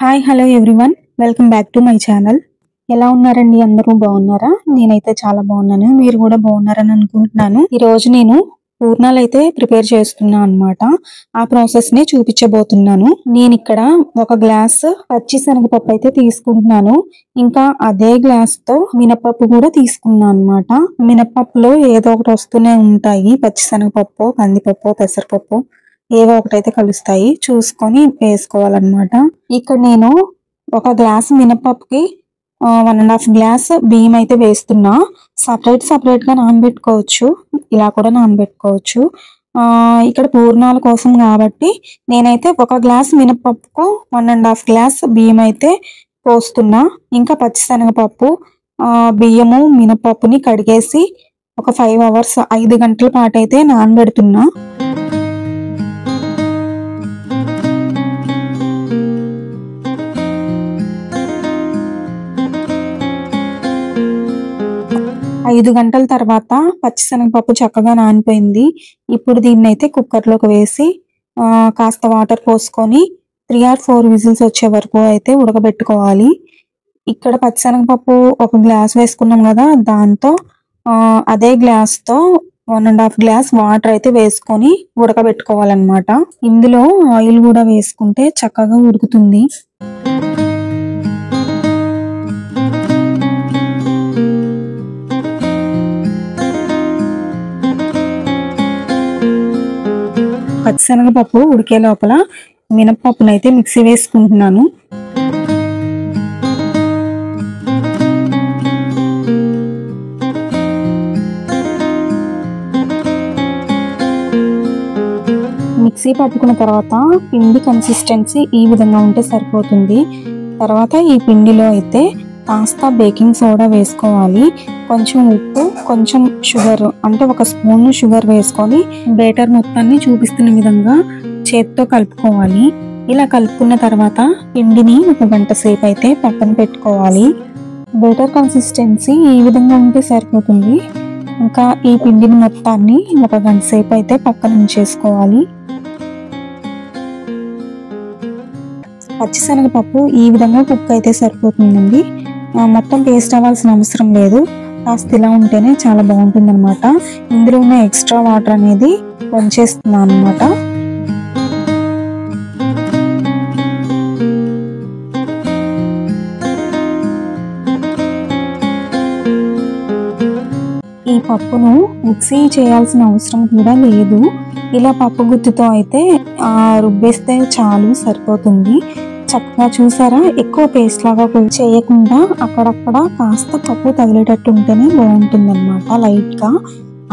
Hi hello everyone welcome back to my channel. ఎలా ఉన్నారండి? అందరూ బాగున్నారా? నేనైతే చాలా బాగున్నాను. మీరు కూడా బాగున్నారని అనుకుంటున్నాను. ఈ రోజు నేను పూర్ణాలు అయితే ప్రిపేర్ చేస్తున్నా అన్నమాట. ఆ ప్రాసెస్ ని చూపించబోతున్నాను. నేను ఇక్కడ ఒక గ్లాస్ పచ్చి శనగపప్పు అయితే తీసుకుంటున్నాను. ఇంకా అదే గ్లాస్ తో మినపప్పు కూడా తీసుకున్నాను అన్నమాట. మినపప్పులో ఏదో ఒకటి వస్తూనే ఉంటాయి. పచ్చి శనగపప్పు, కందిపప్పు, పెసరపప్పు ఏవో ఒకటైతే కలుస్తాయి. చూసుకొని వేసుకోవాలన్నమాట. ఇక్కడ నేను ఒక గ్లాస్ మినపప్పుకి 1.5 గ్లాస్ బియ్యం అయితే వేస్తున్నా. సపరేట్ గా నానబెట్టుకోవచ్చు, ఇలా కూడా నానబెట్టుకోవచ్చు. ఇక్కడ పూర్ణాల కోసం కాబట్టి నేనైతే ఒక గ్లాస్ మినపప్పుకు 1.5 గ్లాస్ బియ్యం అయితే పోస్తున్నా. ఇంకా పచ్చిశనగపప్పు, బియ్యము, మినపప్పుని కడిగేసి ఒక 5 అవర్స్ 5 గంటల పాటు అయితే నానబెడుతున్నా. ఐదు గంటల తర్వాత పచ్చిశనగపప్పు చక్కగా నానిపోయింది. ఇప్పుడు దీన్ని అయితే కుక్కర్లోకి వేసి కాస్త వాటర్ పోసుకొని 3 or 4 విజిల్స్ వచ్చే వరకు అయితే ఉడకబెట్టుకోవాలి. ఇక్కడ పచ్చిశనగపప్పు ఒక గ్లాస్ వేసుకున్నాం కదా, దాంతో అదే గ్లాస్తో 1.5 గ్లాస్ వాటర్ అయితే వేసుకొని ఉడకబెట్టుకోవాలన్నమాట. ఇందులో ఆయిల్ కూడా వేసుకుంటే చక్కగా ఉడుకుతుంది. పచ్చిశనగపప్పు ఉడికే లోపల మినపప్పునైతే మిక్సీ వేసుకుంటున్నాను. మిక్సీ పట్టుకున్న తర్వాత పిండి కన్సిస్టెన్సీ ఈ విధంగా ఉంటే సరిపోతుంది. తర్వాత ఈ పిండిలో అయితే కాస్త బేకింగ్ సోడా వేసుకోవాలి, కొంచెం ఉప్పు, కొంచెం షుగర్, అంటే 1 స్పూన్ షుగర్ వేసుకొని బేటర్ మొత్తాన్ని చూపిస్తున్న విధంగా చేత్తో కలుపుకోవాలి. ఇలా కలుపుకున్న తర్వాత పిండిని 1 గంట సేపు అయితే పక్కన పెట్టుకోవాలి. బేటర్ కన్సిస్టెన్సీ ఈ విధంగా ఉంటే సరిపోతుంది. ఇంకా ఈ పిండిని మొత్తాన్ని 1 గంట సేపు అయితే పక్కన ఉంచేసుకోవాలి. పచ్చిశనగపప్పు ఈ విధంగా కుక్ అయితే సరిపోతుందండి. మొత్తం పేస్ట్ అవ్వాల్సిన అవసరం లేదు. కాస్త ఇలా ఉంటేనే చాలా బాగుంటుంది అనమాట. ఇందులో ఉన్న ఎక్స్ట్రా వాటర్ అనేది వంచేస్తున్నాను అనమాట. ఈ పప్పును మిక్సీ చేయాల్సిన అవసరం కూడా లేదు. ఇలా పప్పు గుత్తితో అయితే రుబ్బేస్తే చాలు, సరిపోతుంది. చక్కగా చూసారా, ఎక్కువ పేస్ట్ లాగా చేయకుండా అక్కడక్కడ కాస్త పప్పు తగిలేటట్టు ఉంటేనే బాగుంటుంది అనమాట. లైట్ గా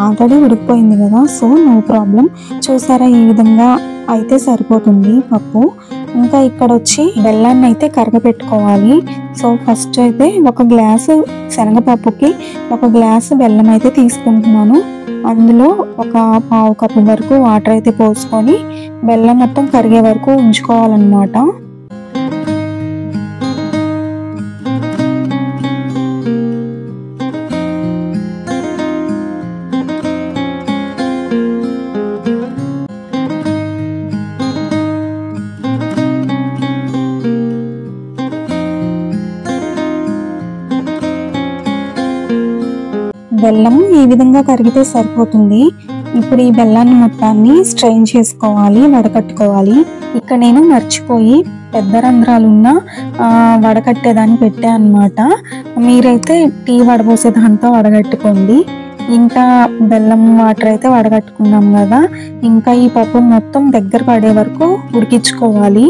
ఆల్రెడీ ఉడికిపోయింది కదా, సో నో ప్రాబ్లం. చూసారా, ఈ విధంగా అయితే సరిపోతుంది పప్పు. ఇంకా ఇక్కడ వచ్చి బెల్లాన్ని అయితే కరగపెట్టుకోవాలి. సో ఫస్ట్ అయితే 1 గ్లాసు శనగపప్పుకి 1 గ్లాసు బెల్లం అయితే తీసుకుంటున్నాను. అందులో ఒక 1/2 కప్పు వరకు వాటర్ అయితే పోసుకొని బెల్లం మొత్తం కరిగే వరకు ఉంచుకోవాలన్నమాట. బెల్లం ఈ విధంగా కరిగితే సరిపోతుంది. ఇప్పుడు ఈ బెల్లాన్ని మొత్తాన్ని స్ట్రెయిన్ చేసుకోవాలి, వడకట్టుకోవాలి. ఇక్కడ నేను మర్చిపోయి పెద్ద రంధ్రాలున్న వడకట్టేదాన్ని పెట్టా అన్నమాట. మీరైతే టీ వడబోసే దాంతో వడగట్టుకోండి. ఇంకా బెల్లం వాటర్ అయితే వడగట్టుకున్నాం కదా, ఇంకా ఈ పప్పు మొత్తం దగ్గర పడే వరకు ఉడికించుకోవాలి.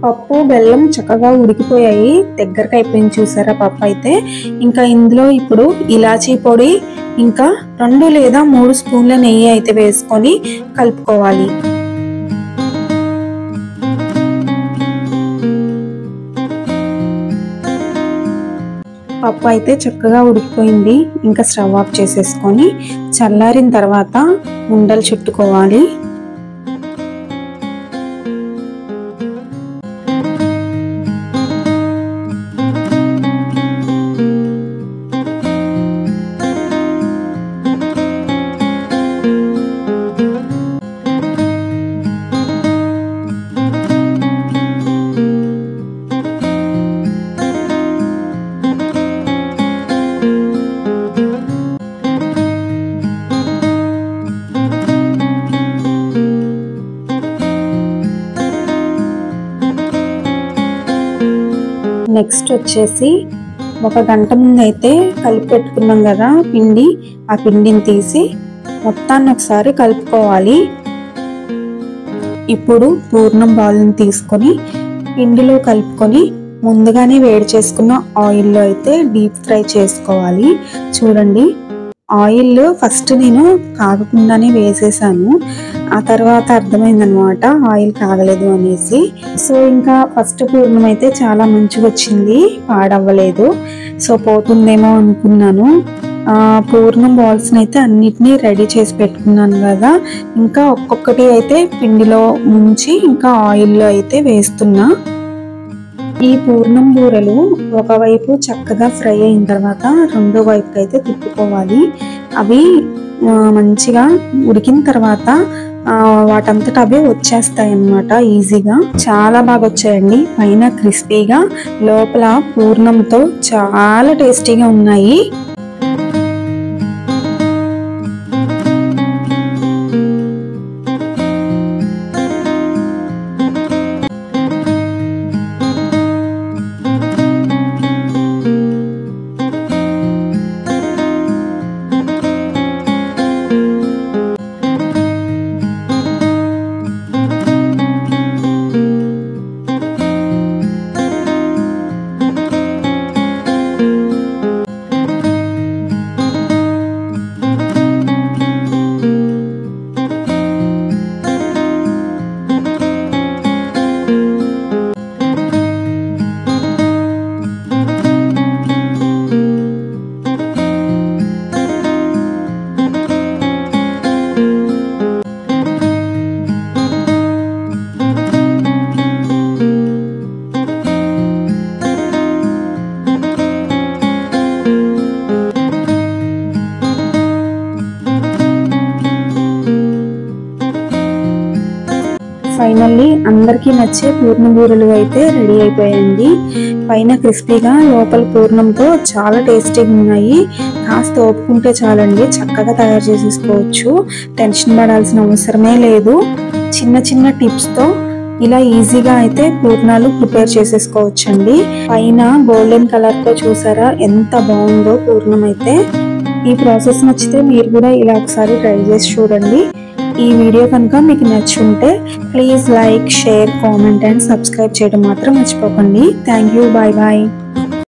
పప్పు బెల్లం చక్కగా ఉడికిపోయాయి, దగ్గరకు అయిపోయింది. చూసారా పప్పు అయితే. ఇంకా ఇందులో ఇప్పుడు ఇలాచీ పొడి, ఇంకా 2 లేదా 3 స్పూన్ల నెయ్యి అయితే వేసుకొని కలుపుకోవాలి. పప్పు అయితే చక్కగా ఉడికిపోయింది. ఇంకా స్టవ్ ఆఫ్ చేసేసుకొని చల్లారిన తర్వాత ఉండలు చుట్టుకోవాలి. నెక్స్ట్ వచ్చేసి 1 గంట ముందు అయితే కలిపి పెట్టుకున్నాం కదా పిండి, ఆ పిండిని తీసి మొత్తాన్ని ఒకసారి కలుపుకోవాలి. ఇప్పుడు పూర్ణం బాల్ని తీసుకొని పిండిలో కలుపుకొని ముందుగానే వేడి చేసుకున్న ఆయిల్లో అయితే డీప్ ఫ్రై చేసుకోవాలి. చూడండి, ఆయిల్ ఫస్ట్ నేను కాగకుండానే వేసేసాను. ఆ తర్వాత అర్థమైందనమాట ఆయిల్ కాగలేదు అనేసి. సో ఇంకా ఫస్ట్ పూర్ణం అయితే చాలా మంచిగా వచ్చింది, పాడవ్వలేదు. సో పోతుందేమో అనుకున్నాను. పూర్ణం బాల్స్ని అయితే అన్నిటినీ రెడీ చేసి పెట్టుకున్నాను కదా. ఇంకా ఒక్కొక్కటి అయితే పిండిలో ముంచి ఇంకా ఆయిల్లో అయితే వేస్తున్నా. ఈ పూర్ణం బూరెలు ఒకవైపు చక్కగా ఫ్రై అయిన తర్వాత రెండో వైపుకి అయితే తిప్పుకోవాలి. అవి మంచిగా ఉడికిన తర్వాత వాటంతట అవే వచ్చేస్తాయి అన్నమాట ఈజీగా. చాలా బాగా వచ్చాయండి. పైన క్రిస్పీగా, లోపల పూర్ణంతో చాలా టేస్టీగా ఉన్నాయి. ఫైనల్లీ అందరికీ నచ్చే పూర్ణ బూరెలు అయితే రెడీ అయిపోయాయండి. పైన క్రిస్పీగా, లోపల పూర్ణంతో చాలా టేస్టీగా ఉన్నాయి. కాస్త ఓపుకుంటే చాలండి, చక్కగా తయారు చేసేసుకోవచ్చు. టెన్షన్ పడాల్సిన అవసరమే లేదు. చిన్న చిన్న టిప్స్తో ఇలా ఈజీగా అయితే పూర్ణాలు ప్రిపేర్ చేసేసుకోవచ్చండి. పైన గోల్డెన్ కలర్తో చూసారా ఎంత బాగుందో పూర్ణం అయితే. ఈ ప్రాసెస్ నచ్చితే మీరు కూడా ఇలా ఒకసారి ట్రై చేసి చూడండి. ఈ వీడియో కనుక మీకు నచ్చుంటే please like, share, comment and subscribe చేయడం మాత్రం మర్చిపోకండి. Thank you. Bye bye.